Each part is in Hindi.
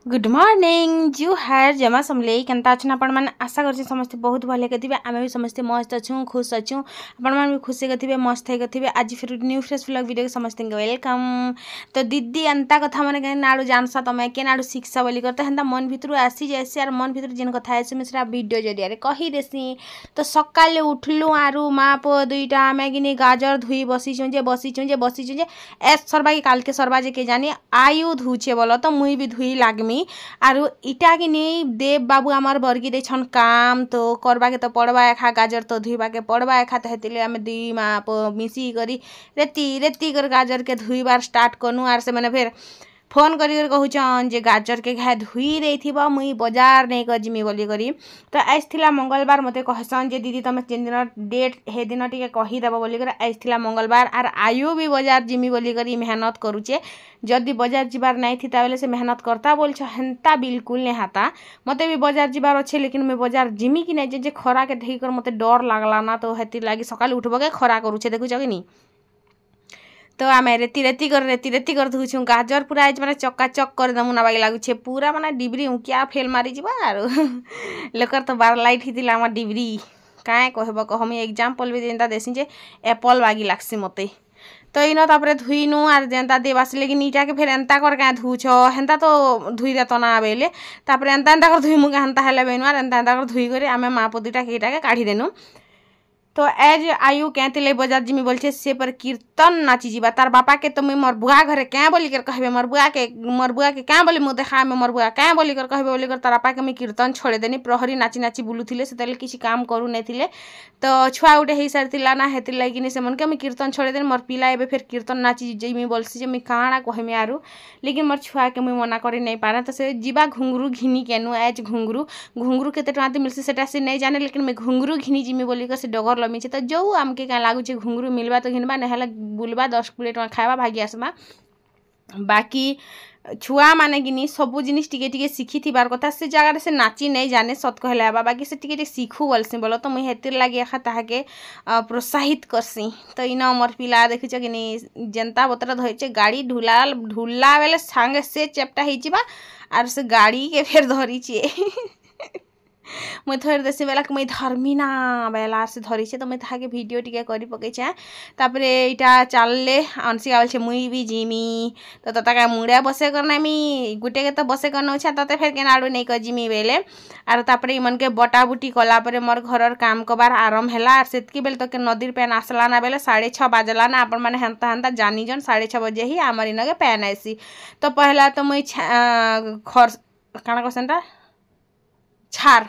गुड मॉर्निंग जू हर जमा समले केनता अच्छा आपण मैंने आशा कर समस्त बहुत भले कथिबे आमे भी समस्त मस्त अच्छू खुश अच्छू आपण मैंने भी खुशी कथिबे मस्त है कथिबे आज फिर न्यू फ्रेश व्लॉग वीडियो के समस्त वेलकम। तो दीदी अंता कथा मैंने कहीं नाड़ू जानसा तुम के नाड़ू शिक्षा बोली करते हेन्ता मन भितर आसी जाए और मन भितर जिन कथा है मुझे वीडियो जरिया कहीदेसी। तो सकाले उठलु आरु माँ पो दुईटा आमे कि गाजर धुई बसीचु जे ए सरबा कि काल के सरबा जे के जानी आयु धुचे बोल तो मुई भी धुई लागमी आरु इटा कि नहीं देव बाबू आमर बरगी दे छन काम तो करबा के तो पड़वा एखा गाजर तो धुईबा के पड़वा एखा तो हेतिले आमे दुई माँ पो मिसी करी रेती कर गाजर के धुईबार स्टार्ट कनु आर से मैंने फिर फोन कर कहून जे गाजर के घाए धुई देथिब मुई बाजार नहीं कर जिमी बोली करी। तो आइसथिला मंगलबार मते कहसन जे दीदी तुम तीन दिन डेट हे दिन टिके कहीदेव बोली कर आइसथिला मंगलबार आर आयु भी बाजार जिमी बोली करी मेहनत करूचे जदि बाजार जीवार नहीं थी बेले से मेहनत करता बोल हेन्ता बिल्कुल नहीं हाता मते भी बाजार जीवार अच्छे लेकिन मैं बाजार जिमी कि नहीं जे खरा के देखकर मते डर लागला ना तो हेती लगी सकाल उठब के खरा करूचे देखुच कि नहीं। तो आम रेती कर धुचु गाजर पूरा आज मैंने चकाचक कर दमु ना बागी लगुचे पूरा माने डिबरी क्या फेल मारी जीवा आरो लोकर तो बार लाइट ही आम डिबरी क्या कहब कह मुझे एग्जाम्पल भी जेनता देसी जे एप्पल बागी लागसी मते। तो इन तापर धुईनु आर जेनता देवास लेकिन ईटा के फिर एंता कर क्या धुच हेन्ता तो धुई दे तो ना बेले तापर एंता कर धुईमु हेन्ता हेले बेनु आर एंता कर धुई करे आमे माँ पुदीटा के काढ़ी देनु। तो एज आयु कहते बाजार जिमी बोलछे से पर कीर्तन नाची जीवा तार बापा के तो मुई मोर बुआ घरे क्या बोली कर कहबे मोर बुआ के क्या बोली मुँह देखा में मोर बुआ क्या बोली कर कहबे बोली कर तार बापा के मुई कीर्तन छोड़े देनी प्रहरी नाची नाची बुलुथिले से किसी काम करू नहीं तो छुआ उठे हो सारी ना हेती लगी से मन के मुई कीर्तन छोड़े देनी मोर पिला एबे फिर कीर्तन नाची जिमी बोलसी जे मुई काଣା कहमी आरु लेकिन मोर छुआ के मुई मना करी नहीं पारे तो से जीवा घुंगरू घिनी केनु एज घुंगरू केते टଙ୍କା मिलसी सेटा से नहीं जाने लेकिन मैं घुंगरू घिनी जिमी बोली कर से डगर लमीचे तो जो आमके क्या लगुच घुंगरू मिलवा तो घिनबा ना बुलवा 10-20 टଙ୍କା खावा भागी आसमा बाकी छुआ माने कि सबू जिनिस टिके टिके शिखी थीबार कथा से जगह से नाची नहीं जाने सत कहले आबा बाकी से टिके टिके शिखु बोलसी बोलो तो मुई हेतिर लागी एखा ताहाके प्रोत्साहित करसी। तो इन मोर पिला देखुच कि जनता बतरा धरिचे गाड़ी ढुला बेले सांगे से चेप्टा होइचिबा आर से गाड़ी के फिर धरिचे मुई थोड़ी देसी बेला मुई धर्मी ना बेला से धरीचे तो मुई ताके वीडियो टिके करी पकेछे तापरे इटा चलले अनसिका बोलछे मुई भी जिमी तो तता का मुड़िया बसे करना मी गुटे के तो बसे करना छे तते फिर के नाडू नहीं कर जिमी बेले आर तापरे मन के बटा बुटी कला परे मोर घरर काम कबार आरंभ होला आर सेतकी बेल तो के नदीर पेन आसला ना बेले 6:30 बाजला ना अपन माने हेन्ता जानी जन 6:30 बजे ही आमर इनके पेन आइसी। तो पहला तो मुई खर काना कहसनटा छार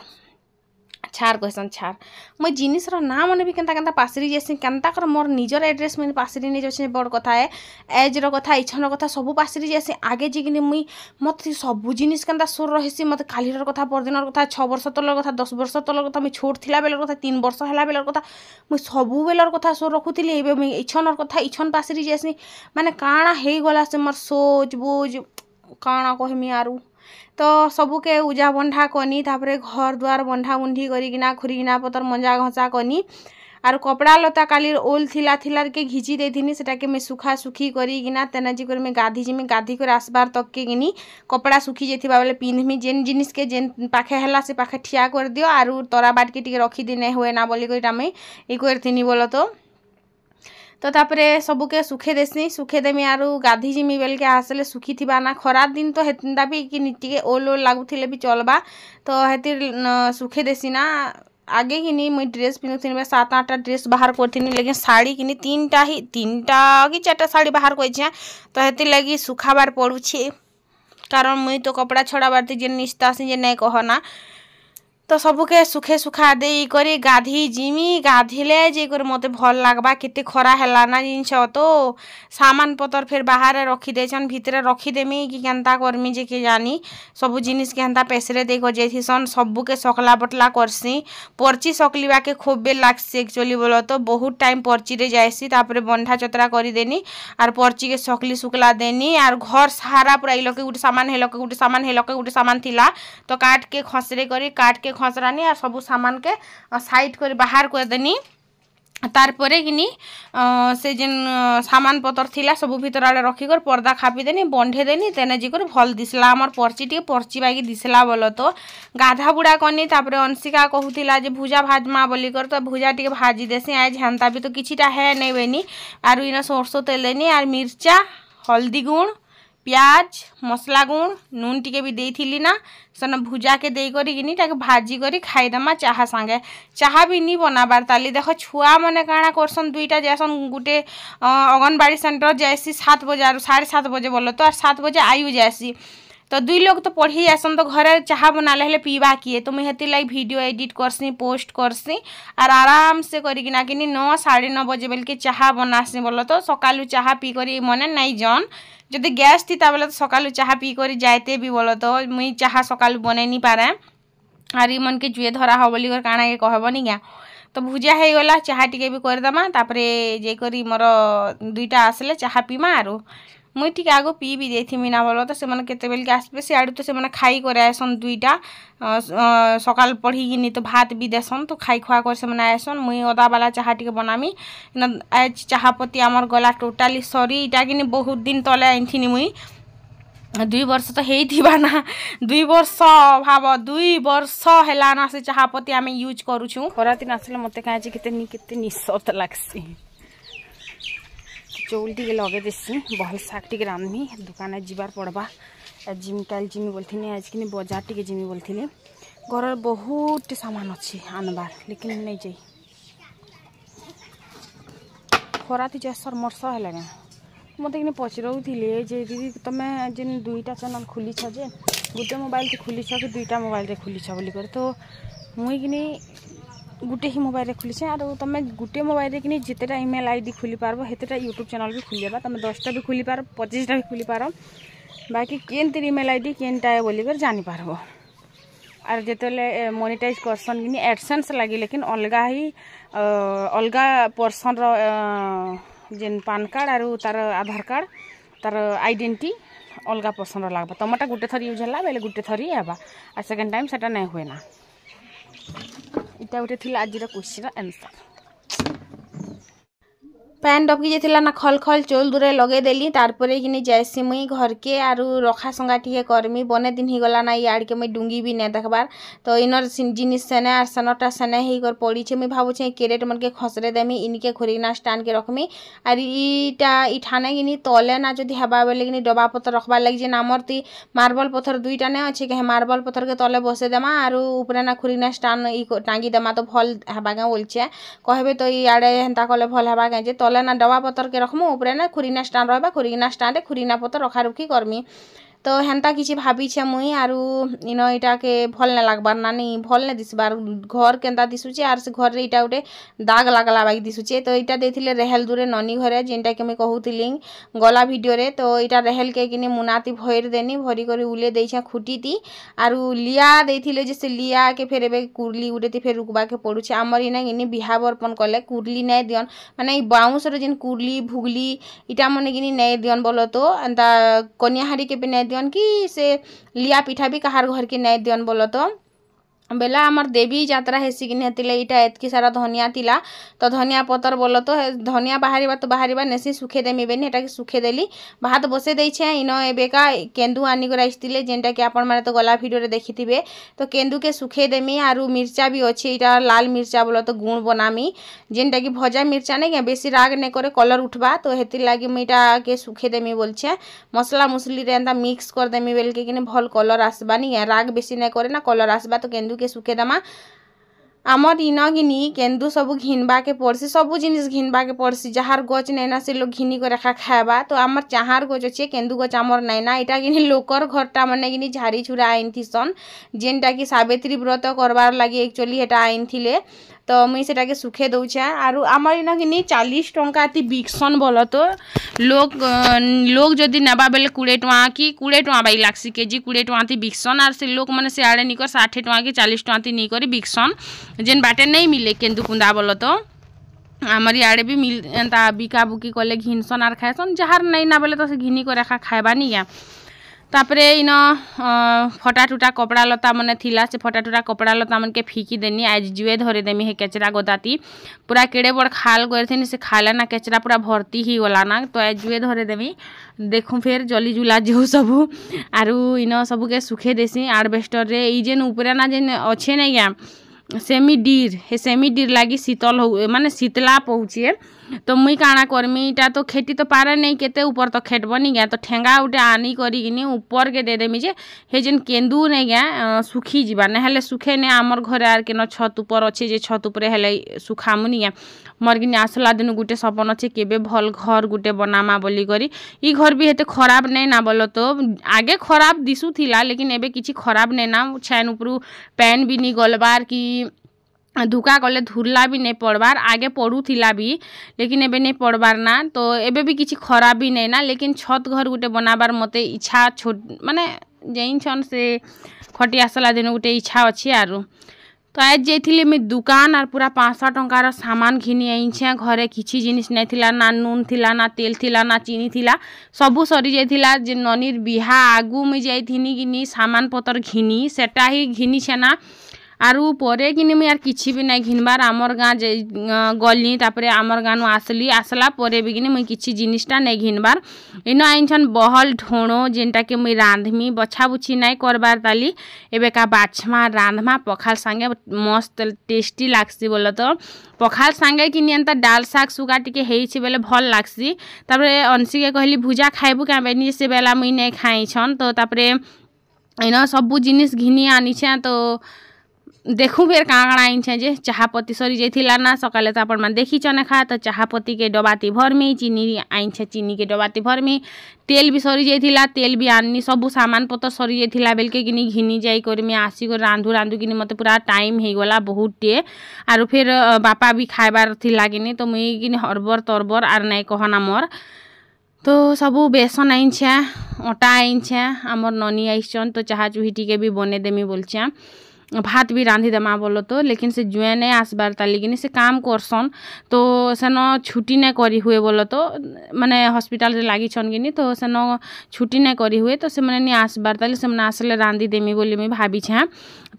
कहसन छार मुई जिनिसर ना मने भी केन्ता पासरी जेसी केन्ता कर मोर निजर एड्रेस में पासरी नहीं जाछे बड़ कथा है एज रो कथा इच्छन कथा सब पासरी जेसी आगे जिगिनी मुई मत सब जिनिस केन्ता सोर रहिसी मत कालीर कथा परदिनर कथा 6 वर्ष तलर कथा 10 वर्ष तलर कथा मुई छोट थिला बेलर कथा 3 वर्ष हला बेलर कथा मुई सबु बेलर कथा सोर रखुथिली एबे मुई इच्छनर कथा इच्छन पासरी जेसी माने काଣା हेई गला से मोर सोच बुझ काଣା कहमी आरु तो सबू के उजा बंधा कनी तापरे घर द्वार बंधा बुंधी करिकिना खुरीकिना पतर मंजा घसा कनी आर कपड़ा लता कालीर ओल थिला के घिची देथिनी सेटा के मैं सुखा सुखी करिकिना तेनाजी कर मैं गाधी जिमी गाधी कर आसबार तक के गिनी कपड़ा सुखी जेथिबा बेले पिंधमी जेन जिनिस के जेन पाखे हला से पाखे ठिया कर दियो आरु तरा बाट के टिके रखी दिने हुए ना बोली करी टामे ई करथिनी बोलो तो तापरे सबू के सुखे देमी आरु गाधी जिमी बेल के आसले सुखी थी ना खरा दिन तो हेता भी कि टिके ओल लगुले भी चलबा तो हेतिर सुखे देसी ना आगे कि मुई ड्रेस पिंधुनी 7-8टा ड्रेस बाहर करथी लेकिन साड़ी कि 3टा कि 4टा साड़ी बाहर कर तो हेतिर लगी सुखाबार पड़ुछे कारण मुई तो कपड़ा छड़ाबार थी जे निस्तासी जे नहीं कहना तो सबके सुखे सुखा दे करी गाधी जिमी गाधिले जे कर मते भल लागबा केते खरा हैला ना जिनछ तो सामान पतर फिर बाहर रखी देछन भितरे रखी देमी कि केनता करमी जे के जानी सब जिनिस के हेन्ता पेसरे दे को जेथिसन सबू के सकला बटला करसी पर्ची सकलिबा के खूब बेल लागसी एक्चुअली बोलो तो बहुत टाइम पर्ची रे जायसी तापरे बंधा चतरा करी देनी आर पर्ची के सकली सुकला देनी आर घर सारा पूरा इलोके गुटे सामान हेलोके गुटे सामान हेलोके गुटे सामान थिला तो काट के खसरे करी काट के खसरानी और सब सामान के साइड कर बाहर कर देनी तारपरे किनी से जेन सामान पतर थिला सब भीतर आड़े रखिकर पर्दा खापी देनी बंधे देनी तेने जिकर भल दिसला आमर पर्ची टी पर्ची बागी दिसला बोल तो गाधा बुड़ा कनी तापरे अंशिका कहूतिला जे भुजा भाजमा बोलिकर तो भुजा टी भाजी देसी आज हेन्ता भी तो किछिटा है नहीं बेनी आरु इना सरसों तेल देनी आर मिर्चा हल्दी गुण प्याज मसला गुण नून टिके भी देइथिली ना सेन भुजा के देई करी किनी ताके भाजी करी खाइदमा चाहा संगे चाहा भी नी बनाबार ताली देख छुआ मने काଣା करसन दुईटा जैसन गुटे अंगनबाड़ी सेंटर जैसी 7 बजे और 7:30 बजे बोलो तो 7 बजे आयु जैसी तो दुई लोग तो पढ़ी जासन तो घरे चाहा बना ले पीवा किए तो मुझे हेती लाइक वीडियो एडिट करसी पोस्ट करसी और आराम से करिकिना कि 9 9:30 बजे बेल के चाहा बनासी बोलो तो सकालू चाहा पी करी मने नहीं जन जदि गैस थी ताबले तो सकालू चाहा पी करी जाते भी बोलो तो मुई चाहा सकालू बनै नहीं पारे आर मन के जुए धरा हो बोली काଣା के कहबनी क्या तो भुजा हो गला चाहा टिके भी करदेमा तापरे जे करी मोर दुईटा आसले चाहा पीमा आरो मुई ठीक आगो पी भी देथिमी ना बोलो तो से केते बेल के आसबे से आडू तो से खाई करे आसन दुईटा सकाल पढ़ी कि तो भात भी देसन तो खाई खुआ कर से आसन मुई अदा वाला चाहा टिके बनामी आज चाहा पत्ती आमर गला टोटाली सरी इटा कि बहुत दिन तले आइथिनी मुई 2 वर्ष तो हेइथिबा ना 2 वर्ष भाव 2 वर्ष हैला ना से चाहा पत्ती आमे यूज करूछु खरा दिन आसले मते काजे केते निसत लागसी चौल टी लगे देसी बहल शाग टी रांधमी दुकान जीवार पड़वा जिमी कल जिमी बोलथिनी आज कि बजार टी जिमी बोलथिनी घर बहुत सामान अच्छी आनबार लेकिन नहीं जाई खरा थी जसर मर्स है मत कि पचरौली जे दीदी तुम जेन 2टा चैनल खुली जे गोटे मोबाइल से खुली कि 2टा मोबाइल रे खुली बोलिकर तो मुई कि गुटे ही मोबाइल रे खुली और तुम गुटे मोबाइल रे कि जितेटा ईमेल आईडी खुली पार हेतेटा यूट्यूब चैनल भी खुली तुम 10टा भी खुली पार 25टा भी खुली पार बाकी केन तेरी ईमेल आईडी केनटा बोलिकर जानी पारबो और जिते मोनेटाइज करसन कि एडसेंस लगी लेकिन अलगा ही अलगा पर्सन जेन पान कार्ड और तार आधार कार्ड तार आइडेंटिटी अलगा पर्सन लगवा तुमटा गोटे थर यूज है बेले गोटे थरी है और सेकेंड टाइम सेटा नहीं हुए ना इटा गोटे थी आज क्वेश्चन आंसर पैन डबकी जाइला ना खल खल चोल दूरे लगे देली तारपरे कि जाइसी मुई घर के आरु रखा संगा टी करमी बने दिन ही गला ना याड़ के मुई डुंगी भी नहीं देखबार तो इनर जिनिस सेने आर सेनटा सेने ही कर पड़ी छे मुई भाबुछे कैरेट मन के खसरे देमी इनके खुरीना स्टैंड के रखमी आर इटा इठाने कि तले ना जदि हेबा बेले कि डबा पत्थर रखबार लगी जे नामर ती मार्बल पत्थर 2टा ने अच्छे कहे मार्बल पत्थर के तले बसे देमा आरु ऊपरे ना खुरीना स्टैंड टांगी देमा तो भल हेबा के बोलछे कहबे तो इआड़े हेंता कले भल हेबा के जे तले ना डबा पत्थर के रखमु ऊपरे ना खुरीना स्टैंड रहा खुरीना स्टैंड खुरीना पत्थर रखा रुखी करमी तो हेन्ता किसी भाभी छे मुई आरु इनो इटा के भल न लागबार ना नहीं भल न दिसबार घर केनता दिसुचे आर से घर रे इटा उटे दाग लागला बाकी दिसुचे तो इटा देथिले रेहेल दूरे ननी घरे जेनटा के मैं कहूतिली गला वीडियो रे तो इटा रेहेल के किनी मुनाती भइर देनी भरी करी उले देइछा खुटीती आरु लिया देथिले जे से लिया के फेर एबे कुरली उडेती फेर रुकबा के पडुचे हमर इना किनी बिहा बर्पण कले कुरली नै दियन माने बाउंस रे जेन कुरली भुगली इटा मने किनी नै दियन बोलो तो अंता कन्या हारी के पे दियन कि से लिया पिठा भी कहार घर के नहीं दियन बोलो तो बेला आमर देवी यात्रा हेसी कि हेतिले इटा एतकी सारा धनिया थिला तो धनिया पतर बोलो तो धनिया बाहरिबा तो बाहरिबा नेसी सुखे देमी बेनी एटा के सुखे देली भात बसे देइछे इनो एबेका केंदू आनी कर आइतिले जेनटा कि आपण माने तो गला वीडियो रे देखिथिबे तो केंदू के सुखे देमी आरु मिर्चा भी अछि इटा लाल मिर्चा बोलो तो गुण बनामी जेनटा कि भजा मिर्चा नै के बेसी राग नै करे कलर उठबा तो हेति लागि मीटा के सुखे देमी बोलछे मसला मुसली रे एंदा मिक्स कर देमी बेल के किने भल कलर आसबानी राग बेसी नै करे ना कलर आसबा तो केंदू के सुखे दमा आमर इन घिनी केंदू सब घिनबा के पड़सी सब जिनिस घिनबा के पड़सी जहार गच नैना से लोग घिनी कर रखा खाएबा तो आमर चाहार गच अच्छे केंदू गच आमर नैना इटा कि लोकर घरटा मैंने कि झाड़ी छुरा आईन थीसन जेनटा कि सावित्री व्रत करबार लगी एक्चुअली हेटा आईन थिले तो मुई सेटा के सुखे दउछे आरु आमर इन कि 40 टंका ती बिकसन बोलो तो लोग जदि नेबा बेले 20 टंका कि 20 टंका बाई लागसी केजी 20 टंका ती बिकसन आर से लोग माने से आड़े निकर 60 टंका कि 40 टंका ती नी करी बिकसन जेन बाटे नहीं मिले केंदू कुंदा बोलो तो आमर आड़े भी मिल एंता बिका बुकी कले घिनसन आर खाएसन जहार नहीं ना बोले तो से घिनी को रखा खाएबा नहीं तापरे इन फटा टुटा कपड़ा लता मन थिला से फटा टुटा कपड़ा लता मन के फीकी देनी आज जुए धरे देमी हे केचरा गोदाती पूरा केड़े बड़ खाल गए से खाला ना केचरा पूरा भर्ती ही गला ना तो आज जुए धरे देमी देखूँ फिर जली जुला जो सबू आरु इन सबू के सुखे देसी आडबेस्टर रे ई जेन ऊपर ना जेन अच्छे नहीं क्या सेमी डीर हे सेमी डीर लगी शीतल हो माने शीतला पहुँचे तो मुई काଣା करमी इटा तो खेती तो पारे नहीं केते ऊपर तो खेट बनी गया तो ठेंगा उठे आनी करी ऊपर के दे देमी जे हे जेन केंदू नहीं गया सुखी जीवा ना हेले सुखे ने आमर घरे आर के न छत ऊपर अच्छे जे छत ऊपर हेले सुखामुनी गया मोर कि आसला दिन गुटे सपन अच्छे केबे भल घर गुटे बनामा बोली करी ई घर भी हेते खराब नहीं ना बोलो तो आगे खराब दिसु थिला लेकिन एबे किछि खराब नहीं ना छान ऊपर पैन भी नहीं गलबार की धुका कले धुरला भी नहीं पड़बार आगे पड़ूला भी लेकिन एबे नहीं पड़बार ना तो एबे भी किसी खराब भी नहीं ना लेकिन छत घर गुटे बनाबार मते इच्छा छोट माने जैन छन से खटी आसला दिन गुटे इच्छा अच्छी आरु तो आज जाइली मुझे दुकान और पूरा 500 टंकार सामान घिनी आईछे घरे किसी जिनिस नहीं थिला ना नून थिला ना तेल थिला ना चीनी थिला सबू सरी जाइथिला जे ननीर बिहा आगु मुझे जाइथिनी किनी सामान पतर घिनी सेटा ही घिनी छेना आरु परे किनी मुझे यार किसी भी नहीं घिनबार आमर गाँ गली तापरे आमर गाँ आसली आसला परे भी किनी मुझे किसी जिनिसटा नहीं घिनबार इन आईछन बहल ढोणो जेनटा के मुझे रांधमी बछा बुछी नहीं करबार ताली एबे का बाछमा रांधमा पखाल सांगे मस्त टेस्टी लागसी बोलो तो पखाल सांगे कि एंता डाल शाग सुगा टिके हेइछि बेले भल लागसी तापरे अंशी के कहली भुजा खाइबु क्या बेनी से बेला मुई नहीं खाई छन तो तापरे इन सबू जिनिस घिनी आनी छे तो देखूँ फिर काଣା आईछे जे चाहपत्ती सरी जाइथिला ना सकाले तो आपण मन देखी चने खा तो चाहपत्ती के डबाती भरमी चीनी आईछे चीनी के डबाती भरमी तेल भी सरी जाइथिला तेल भी आनी सबू सामान पतर सरी जाइथिला बेलके किनी घिनी जाई करमी आसी कर रांधु रांधु किनी मते पूरा टाइम हे गला बहुत टे आरु फिर बापा भी खाइबार थिला किनी तो मुई किनी हरबर तरबर आर नहीं कहना मोर तो सबू बेसन आईछे आटा आईछे आमर ननी आईछन तो चाहा चुही टिके भी बने देमी बोलछे भात भी रांधि देमा बोलो तो लेकिन से जुए नहीं आसबार ताली किनी से काम करसन तो सेन छुट्टी नहीं करी हुए बोलो तो माने हॉस्पिटल रे लागी छन किनी तो सेन छुट्टी नहीं करी हुए तो से माने नहीं आसबार ताली से माने आसले रांधि देमी बोली मुई भाभी छे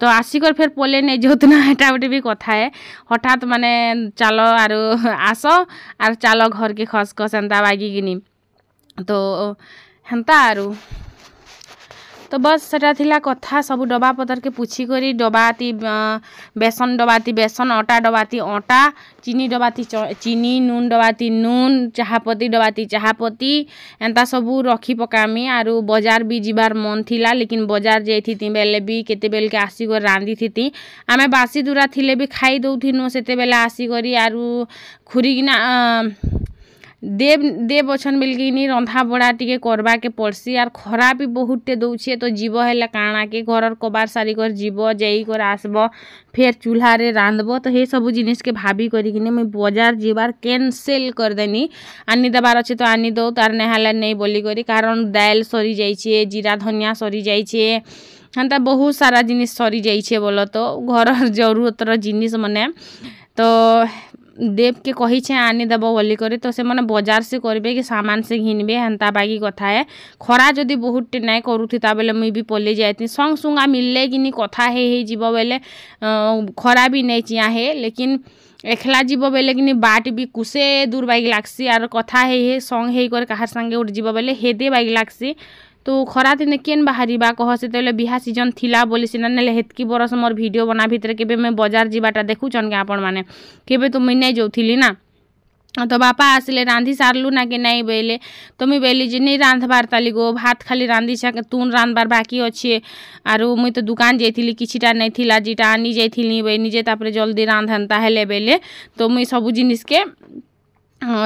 तो आसिकर फिर पोले नहीं जोतना एटा गोटे भी कथा है हठात माने चलो आरो आस आर चलो घर के खस खस एंता बागी किनी तो हेंता आरो तो बस सेटा थिला कथा सब डबा पतर के पूछी करी डबाती बेसन डबाती बेसन आटा डबाती आटा चीनी डबाती चीनी नून डबाती नून चाहपत्ती डबाती चाहपत्ती एंता सबू रखी पकामी आरु बाजार भी जीवार मन थिला लेकिन बाजार जाइथि बेले भी केते बेल के आसी कर रांधी थी आमे बासी दूरा थिले भी खाई दउथिनु सेते बेले आसी करी आरु खुरीगिना देव देव अछन बिलकिनी रंधा बड़ा टिके करबा के पड़सी यार खरा भी बहुत टे दउछे तो जीव हेला काଣା के घर कबार सारी कर जीव जाई कर आसबो फिर चूल्हा रे रांधबो तो हे सब जिनिस के भाभी करी किने मैं बाजार जीवार कैंसिल कर देनी आनी देबार अच्छे तो आनी दो तार नेहाला नहीं बोली करी कारण दाल सरी जाइछे जीरा धनिया सरी जाइछे हेंता बहुत सारा जिनिस सरी जाइछे बोलो तो घर जरूरतर जिनिस मने तो देव के कही छे आनी देव बोली करी तो से मैंने बाजार से करबे कि सामान से घिनबे हेंता बाकी कथा है खरा जदि बहुत नहीं करूथिता बेले मुई भी पल्ली जाती संग सुंगा मिलले कि कथा हे जीव बेले खरा भी नहीं चिया है लेकिन एकला जीव बेले कि बाट भी कुसे दूर बाइक लागसी आर कथा हे संग हे कर कहार संगे उठ जीव बेले हेदे बाइक लागसी तो खरा दिन केन बाहरिबा कह से तेले बिहा सीजन थिला बोली सिना नेले हेतकी बरस मोर वीडियो बना भितर केबे मैं बाजार जीवाटा देखु चन के आपण माने केबे तो मुई नहीं जोथिली ना तो बापा आसले रांधी सारलु ना कि नहीं बेले तो मुई बेली जे नहीं रांधबार ताली गो भात खाली रांधी छा तून रांधबार बाकी अच्छे आरु मुई तो दुकान जाइथिली किछिटा नहीं थिला जिटा आनी जाइथिली बे निजे तापरे जल्दी रांधनता हेले बेले तो मुई सब जिनिस के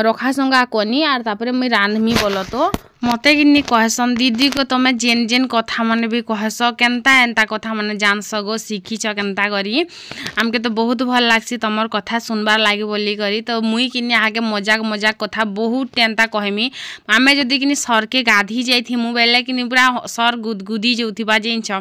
रखा संगा कोनी आर तापरे मुई रांधमी बोलो तो मते किन्नी कहसन दीदी को तुम्हें जेन जेन कथा मन भी कहस केनता एंता कथा मन जानस गो सीखीच केनता करी आमके तो बहुत भल लागसी तमर कथा सुनबार लागी बोली करी तो मुई किन्नी आगे मजाक मजाक कथा बहुत एंता कहमी आमे जदि किन्नी सर के गाधी जाइथि मु बेले किन्नी पूरा सर गुदगुदी जोथिबा जेंछ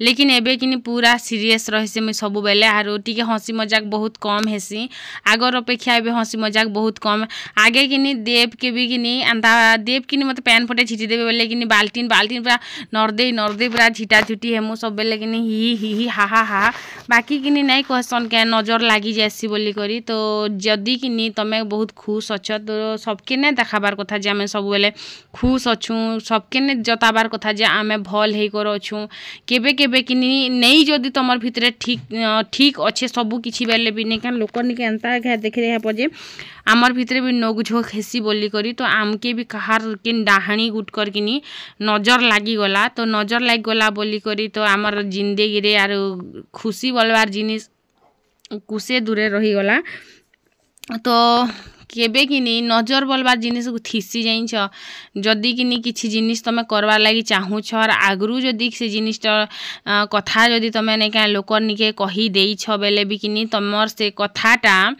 लेकिन एबे किन्नी पूरा सीरियस रहिसे मुई सब बेले आरो टिके हंसी मजाक बहुत कम हेसी आगर अपेक्षा एबे हंसी मजाक बहुत कम आगे किन्नी देव के भी किन्नी एंता देव किन्नी मते पैन पैन पटे छिटी देबे बेले कि बाल्टीन बाल्टीन पूरा नर्दे नर्दे पूरा झिटा झुटी हेमु सब बेले कि हि हा हा हा बाकी कि नहीं कहसन क्या नजर लगी जासी बोली करी। तो जदि कि तमे बहुत खुश अच्छ तो सबके ने देखाबार कथा जे आम सब बेले खुश अच्छू सबके ने जताबार कथा जे आम भल हो कर अच्छू केबे केबे कि नहीं जदि तुम भितर ठीक ठीक अच्छे सबू किसी बेले भी नहीं क्या लोक निके एंता देखिए जे आमर भितर भी नोक झोक हेसी बोली करी। तो आमके भी कहार के डाहाणी गुट करकिनी नजर लगी गला तो नजर लग गला बोली करी तो आमर जिंदगी रे आर खुशी बोलबार जिनिस कुसे दूरे रही गला। तो केबे कि नजर बोलबार जिनिस को थीसी जाइछ जदि कि किसी जिनिस तुम करवार लगी चाहूछ और आगरू जदि से जिनिसटा कथा जदि तुम नहीं क्या लोकर निके कही देइछ बेले भी कि तुमर से कथाटा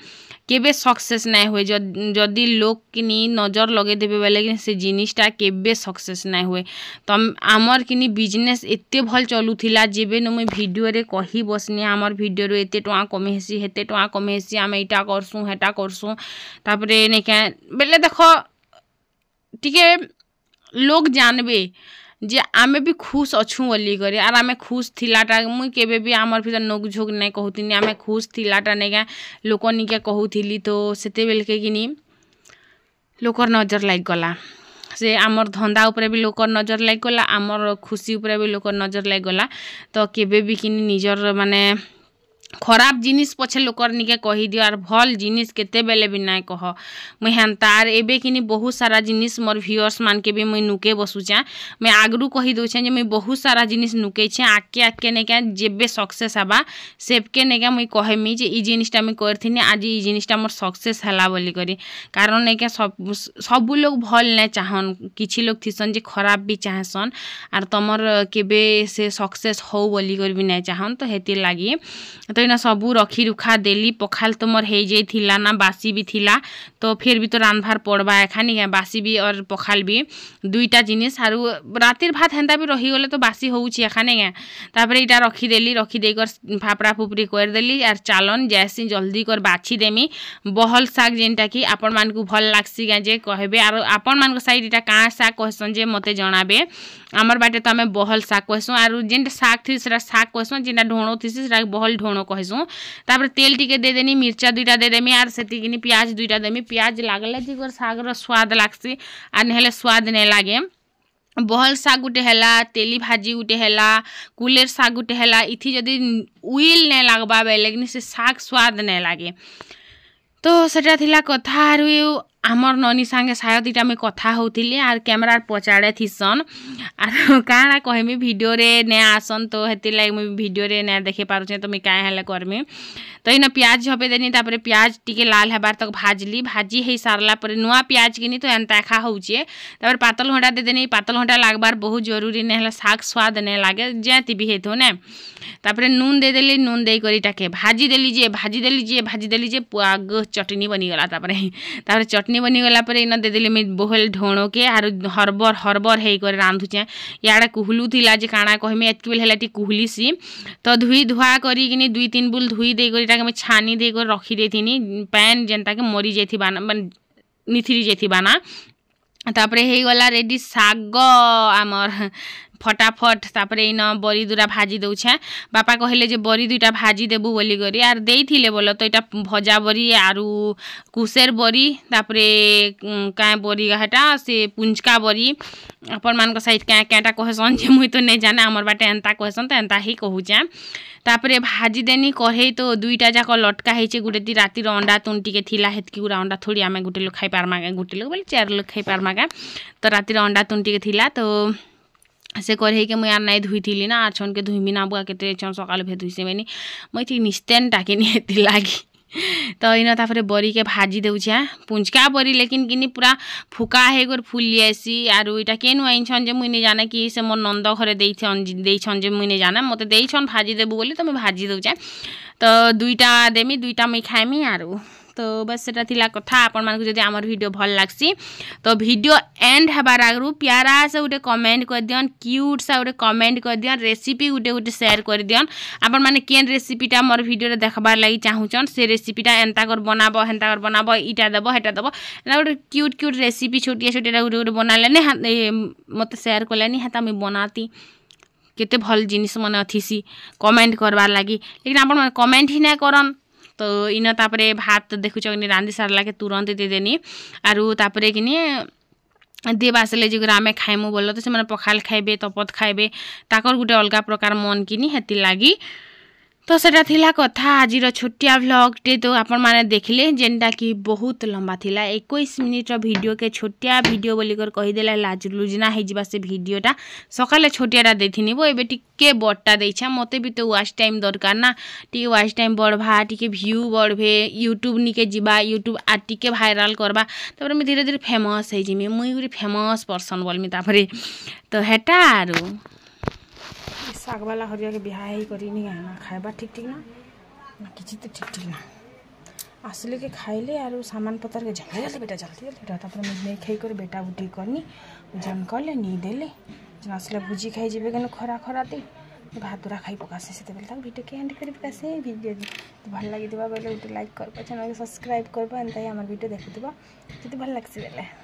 केबे सक्सेस नहीं हुए जदि लोक कि नजर लगे देबे बेले कि से जिनिसटा केबे सक्सेस नहीं हुए। तो आमर कि बिजनेस एते भल चलुथिला जेबे न मुई वीडियो रे कही बसनी आमर वीडियो रे एते टका कमेसी हेते टका कमेसी आम एटा करसु हेटा करसु तापरे नहीं क्या बेले देखो टिके लोग जानबे जे आमे भी खुश अच्छू बोली करे आर आमे खुश थिलाटा मुई केबे भी आमर भीतर नोक झोक नहीं कहूनी आमे खुश थिलाटा नहीं क्या लोक निके कहूली। तो सेते बेल के कि लोकर नजर लग गला से आमर धंदा उपरे भी लोकर नजर लग गला आमर खुशी उपरे भी लोकर नजर लग गला। तो केबे भी कि निजर माने खराब जिनिस पछे लोकर निके कही दियो आर भल जिनिस केते बेले भी नाय कह मुई हेन्ता आर एबे कि बहुत सारा जिनिस मोर व्यूअर्स मान के भी मुई नुके बसुचा मैं आगरू कही दउछे जे मुई बहुत सारा जिनिस नुके छे आके आके ने क्या जेबे सक्सेस हबा सेबके ने क्या मुई कहमी जे ई जिनिसटा मुई करथिनी आज ई जिनिसटा मोर सक्सेस हला बोली करी कारण ने क्या सब लोग भल ने चाहन किछि लोग थिसन जे खराब भी चाहसन आर तमर केबे से सक्सेस हो बोली कर भी नै चाहन। तो हेतिर लागी तो इना सबू रखी रुखा देली पखाल तो मोर हो जाइथिला ना बासी भी थिला तो फिर भी तो रांधबार पड़बा एखानी बासी भी और पखाल भी दुईटा जिनिस आरु रातिर भात हेन्ता भी रही गले तो बासी होउछि एखाने गे तापरे इटा रखी देली रखी देकर फापड़ा फुपड़ी कर देली आर चालन जैसी जल्दी कर बाछि देमी बहल साग जेनटा कि आपण मान को भल लागसी गे जे कहबे आर आपण मान को साइड इटा का साग कहसन जे मते जणाबे आमर बाटे तो आमे बहल साग कहसु आरु जेनटा साग थी सेटा साग कहसु जेनटा ढोणो थी सेटा बहल ढोणो कहसु तापर तेल टिके दे देनी मिर्चा दुईटा दे देमी आर सेतिकिनी प्याज दुईटा देमी प्याज लागले जिगर सागर स्वाद लागसी आर नहेले स्वाद नहीं लागे बहल साग गुटे हैला तेली भाजी गुटे हैला कुलेर साग गुटे हैला इथि जदि उइल नहीं लागबा बेले से साग स्वाद नहीं लागे। तो सेटा थिला कथा आरु आमर ननी सांगे शायद इटा मैं कथा होतिली आर कैमरा पचाड़े थीसन आर काଣା कहमी वीडियो रे ने आसन तो हेति लाग मैं वीडियो रे ने देखे पारुछे तो मैं काहे हले करमी। तो इना प्याज झपे देनी तापरे प्याज टिके लाल हेबार तक भाजली भाजी हे सारला पर नुआ प्याज किनी तो एंता खा होउछे तापर पातल घंटा दे देनी पातल घंटा लागबार बहुत जरूरी ने हला साग स्वाद ने लागे जेति भी हेथो ने तापरे नून दे देली नून दे करी टाके भाजी देली जे आग चटनी बनी गला तापरे चटनी बनी गला पर इन दे देली मैं बहल ढोणो के आर हरबर हे कर रांधुचे याडे कुहलू थिला जे काଣା कहमी एतकी बेल हेला टी कुहली सी तो धुई धुआ करी किनी 2-3 बुल धुई दे करी टाके मैं छानी दे कर रखी देथिनी पैन जेनता के मरी जेथिबा ना निथिरी जेथिबा ना तापरे हे गला रेडी साग आमर फटाफट तापरे इन बरी दुरा भाजी दउछे बापा कहले जे बरी दुईटा भाजी देबू बोली करी आर देइथिले बोलो तो इटा भजा बरी आरु कुसेर बरी तापरे काय बरी हेटा से पुंचका बरी अपन मान को साइड क्या क्या कहसन जे मुई तो नहीं जाने आमर बाटे एंता कहसन तो एंता ही कहूचे तापरे भाजी देनी कढ़ई तो दुईटा जाक लटका हेचे गुटे दी राति अंडा तुन टिके थिला हेतकी गुरा अंडा थोड़ी आमे गुटे लोग खाई पारमा गुटे लोग बोले 4 लोग खाई पारमा तो राति अंडा तुन टिके थिला तो से कढ़ई के मुई यार नहीं धुई थी ना आछन के धुईमी ना बुआ के सकाल भे धुईसे मैंने मुई थी निस्तेन टाके हेती लागी तो इन तापर बरी के भाजी देउछे पुंचका बरी लेकिन किनी पूरा फुका हे कर फुली आसी आरु इटा केनु आइछन जे मुई नहीं जाने कि से मोर नंद घरे देइछन जे मुई नहीं जाने मते देइछन भाजी देबु बोली तो मैं भाजी देउछे तो दुईटा देमी दुईटा मुई खाइमी आरु तो बस सेटा थिला कथा आपण मान जदि हमर वीडियो भल लागसी तो वीडियो एंड हबार आगु प्यारा से गोटे कमेंट कर दियन क्यूट सा गोटे कमेंट कर दियन रेसिपी गोटे गोटे शेयर कर दियन आपण माने केन रेसिपीटा मोर वीडियो रे देखबार लागि चाहुचन से रेसिपीटा एंता कर बनाबो हेंता कर बनाबो इटा देबो हेटा देबो ना गोटे क्यूट क्यूट रेसिपी छोटिया छोटिया गोटे गोटे बनाले ने मते शेयर करलेनी हेता मैं बनाती केते भल जिनिस मन अथिसी कमेंट करबार लागि लेकिन आपण कमेंट ही ना करन तो इन तापरे भात देखुच रांधि सारला के तुरंत दे देनी आरु तापरे किनी देव आसले जो आम खाइमु बोल तो से पखाल खाइबे तपत खाइबे ताकर गुटे अलग प्रकार मन किनी हेति लागी तो सेटा थिला कथा आजिर छोटिया व्लॉगटे तो आपण माने देखले जेनटा कि बहुत लंबा थिला 21 मिनिट वीडियो के छोटिया वीडियो बोलिकर कहि देला लाजुलुजना हे जिबा से वीडियोटा सकाले छोटियाटा देथिनी बो एबे टिके बडटा देइछा मते भी तो वाच टाइम दरकार ना टिके वाच टाइम बढ़भा टिके व्यू बढ़बे यूट्यूब निके जिबा यूट्यूब आ टिके भाइराल करबा तापर मैं धीरे धीरे फेमस हे जिमी मुई गुरी फेमस पर्सन बोलमी तापरे तो हेटा आरो साग वाला हरिया के बिहा ही करी नहीं आना खाइबा ठीक ठीक ना किसी तो ठीक ठीक ना आसले के खाइले आरो सामान पतर के जल्दी बेटा जल्दी तापर मैं खाई कर बेटा बुटी करनी जन कले नी देले जन आसले भुजी खाई जेबे गन खरा खरा दे भात दूरा खाई पकासे से बेले तक वीडियो के एंड करी पकासे वीडियो तो भल लागि दिबा बेले उटे लाइक करबा चैनल के सब्सक्राइब करबा एंता हमर वीडियो देखि दिबा जति भल लागसे बेले।